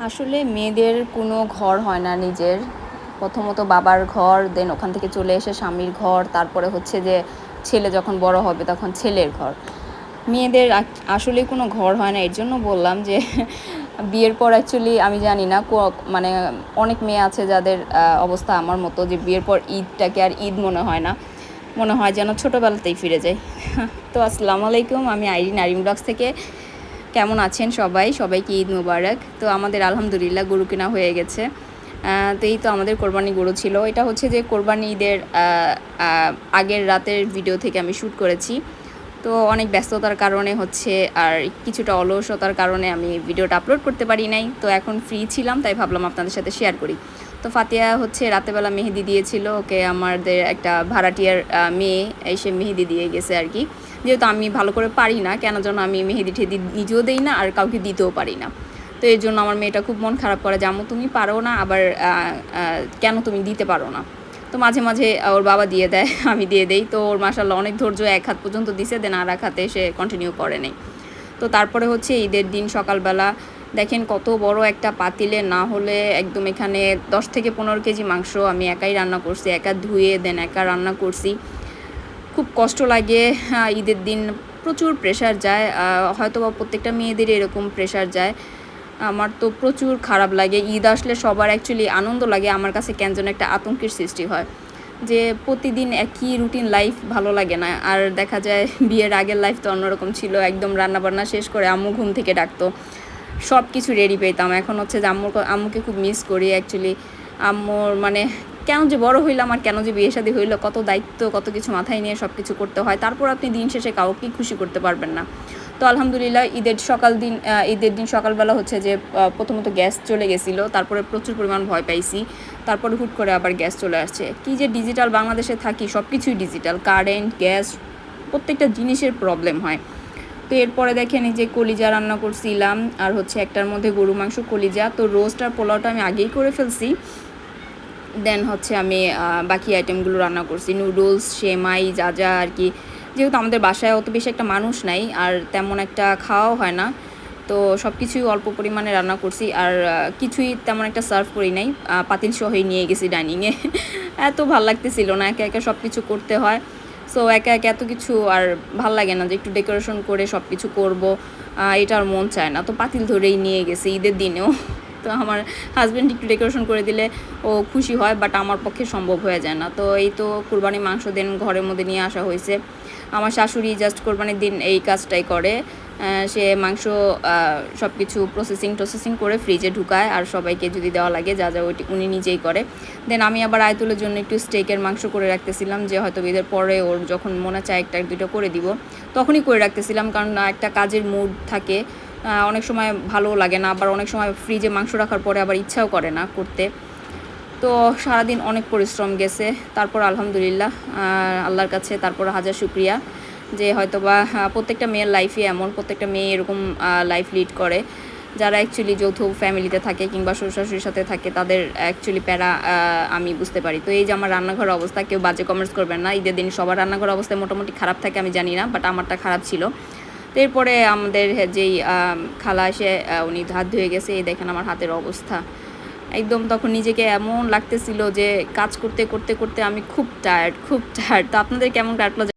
আসলে মেয়েদের কোনো ঘর হয় না নিজের। প্রথমত বাবার ঘর, দেন ওখান থেকে চলে এসে স্বামীর ঘর, তারপরে হচ্ছে যে ছেলে যখন বড় হবে তখন ছেলের ঘর। মেয়েদের আসলেই কোনো ঘর হয় না। এর জন্য বললাম যে বিয়ের পর অ্যাকচুয়ালি আমি জানি না মানে অনেক মেয়ে আছে যাদের অবস্থা আমার মতো, যে বিয়ের পর ঈদটাকে আর ঈদ মনে হয় না, মনে হয় যেন ছোটোবেলাতেই ফিরে যায়। তো আসসালামু আলাইকুম, আমি আইরিন, আইরিন ব্লগস থেকে। কেমন আছেন সবাই? সবাইকে ঈদ মুবারক। তো আমাদের আলহামদুলিল্লাহ গরু কেনা হয়ে গেছে। তো এই তো আমাদের কোরবানি গরু ছিল। এটা হচ্ছে যে কোরবানি ঈদের আগের রাতের ভিডিও থেকে আমি শ্যুট করেছি। তো অনেক ব্যস্ততার কারণে হচ্ছে আর কিছুটা অলসতার কারণে আমি ভিডিওটা আপলোড করতে পারি নাই। তো এখন ফ্রি ছিলাম, তাই ভাবলাম আপনাদের সাথে শেয়ার করি। তো ফাতিয়া হচ্ছে রাতেবেলা মেহেদি দিয়েছিল, ওকে আমাদের একটা ভাড়াটিয়ার মেয়ে এসে মেহেদি দিয়ে গেছে আর কি। যেহেতু আমি ভালো করে পারি না, কেন যেন আমি মেহেদি ঠেদি নিজেও দেই না আর কাউকে দিতেও পারি না। তো এর জন্য আমার মেয়েটা খুব মন খারাপ করে যে আম্মু তুমি পারো না, আবার কেন তুমি দিতে পারো না। তো মাঝে মাঝে ওর বাবা দিয়ে দেয়, আমি দিয়ে দেই। তো ওর মাশাআল্লাহ অনেক ধৈর্য, এক হাত পর্যন্ত দিছে, দেন আর এক হাতে সে কন্টিনিউ করে নেই। তো তারপরে হচ্ছে ঈদের দিন সকালবেলা দেখেন কত বড় একটা পাতিলে, না হলে একদম এখানে 10 থেকে 15 কেজি মাংস আমি একাই রান্না করছি, একা ধুয়ে দেন একা রান্না করছি। খুব কষ্ট লাগে। ঈদের দিন প্রচুর প্রেশার যায়, হয়তো বা প্রত্যেকটা মেয়েদেরই এরকম প্রেশার যায়। আমার তো প্রচুর খারাপ লাগে। ঈদ আসলে সবার অ্যাকচুয়ালি আনন্দ লাগে, আমার কাছে কেন যেন একটা আতঙ্কের সৃষ্টি হয় যে প্রতিদিন একই রুটিন লাইফ ভালো লাগে না। আর দেখা যায় বিয়ের আগের লাইফ তো অন্যরকম ছিল, একদম রান্নাবান্না শেষ করে আম্মু ঘুম থেকে ডাকতো, সব কিছু রেডি পেতাম। এখন হচ্ছে যে আম্মুকে খুব মিস করি অ্যাকচুয়ালি। আম্মুর মানে কেন যে বড় হইলাম আর কেন যে বিয়ে শাদী হইলো, কত দায়িত্ব, কত কিছু মাথায় নিয়ে সব কিছু করতে হয়, তারপর আপনি দিন শেষে কাউকেই খুশি করতে পারবেন না। তো আলহামদুলিল্লাহ ঈদের দিন সকালবেলা হচ্ছে যে প্রথমত গ্যাস চলে গেছিলো, তারপরে প্রচুর পরিমাণ ভয় পাইছি। তারপরে হুট করে আবার গ্যাস চলে আসছে। কি যে ডিজিটাল বাংলাদেশে থাকি, সব কিছুই ডিজিটাল, কারেন্ট, গ্যাস, প্রত্যেকটা জিনিসের প্রবলেম হয়। তো এরপরে দেখেন এই যে কলিজা রান্না করছিলাম, আর হচ্ছে একটার মধ্যে গরু মাংস কলিজা। তো রোস্ট আর পোলাওটা আমি আগেই করে ফেলছি, দেন হচ্ছে আমি বাকি আইটেমগুলো রান্না করছি, নুডলস, সেমাই, যা যা আর কি। যেহেতু আমাদের বাসায় অত বেশি একটা মানুষ নাই আর তেমন একটা খাওয়াও হয় না, তো সব কিছুই অল্প পরিমাণে রান্না করছি। আর কিছুই তেমন একটা সার্ভ করি নাই, পাতিল সহই নিয়ে গেছি ডাইনিংয়ে। এত ভাল লাগতেছিল না, একা একা সব কিছু করতে হয়। সো একা একা এত কিছু আর ভাল লাগে না যে একটু ডেকোরেশন করে সব কিছু করবো, এটা আর মন চায় না। তো পাতিল ধরেই নিয়ে গেছি ঈদের দিনেও। তো আমার হাজব্যান্ড একটু ডেকোরেশন করে দিলে ও খুশি হয়, বাট আমার পক্ষে সম্ভব হয়ে যায় না। তো এই তো কুরবানি মাংস দিন ঘরের মধ্যে নিয়ে আসা হয়েছে। আমার শাশুড়ি জাস্ট কোরবানির দিন এই কাজটাই করে, সে মাংস সব কিছু প্রসেসিং করে ফ্রিজে ঢুকায়, আর সবাইকে যদি দেওয়া লাগে যা যা ওইটি উনি নিজেই করে। দেন আমি আবার আয়তুলের জন্য একটু স্টেকের মাংস করে রাখতেছিলাম, যে হয়তো ঈদের পরে ওর যখন মনে চায় একটা দুটো করে দিব, তখনই করে রাখতেছিলাম। কারণ একটা কাজের মুড থাকে, অনেক সময় ভালো লাগে না, আবার অনেক সময় ফ্রিজে মাংস রাখার পরে আবার ইচ্ছাও করে না করতে। তো সারাদিন অনেক পরিশ্রম গেছে, তারপর আলহামদুলিল্লাহ আল্লাহর কাছে তারপর হাজার শুক্রিয়া যে হয়তোবা প্রত্যেকটা মেয়ের লাইফে এমন, প্রত্যেকটা মেয়ে এরকম লাইফ লিড করে। যারা অ্যাকচুয়ালি যৌথ ফ্যামিলিতে থাকে কিংবা শ্বশুর-শাশুড়ির সাথে থাকে, তাদের অ্যাকচুয়ালি প্যারা আমি বুঝতে পারি। তো এই যে আমার রান্নাঘরের অবস্থা, কেউ বাজে কমেন্টস করবেন না। ঈদের দিন সবার রান্নাঘরের অবস্থা মোটামুটি খারাপ থাকে আমি জানি না, বাট আমারটা খারাপ ছিল। তো এরপরে আমাদের যেই খালা এসে উনি হাত ধুয়ে গেছে, এই দেখেন আমার হাতের অবস্থা। একদম তখন নিজেকে এমন লাগতেছিল যে কাজ করতে করতে করতে আমি খুব টায়ার্ড, খুব টায়ার্ড। তো আপনাদের কেমন কাটলো?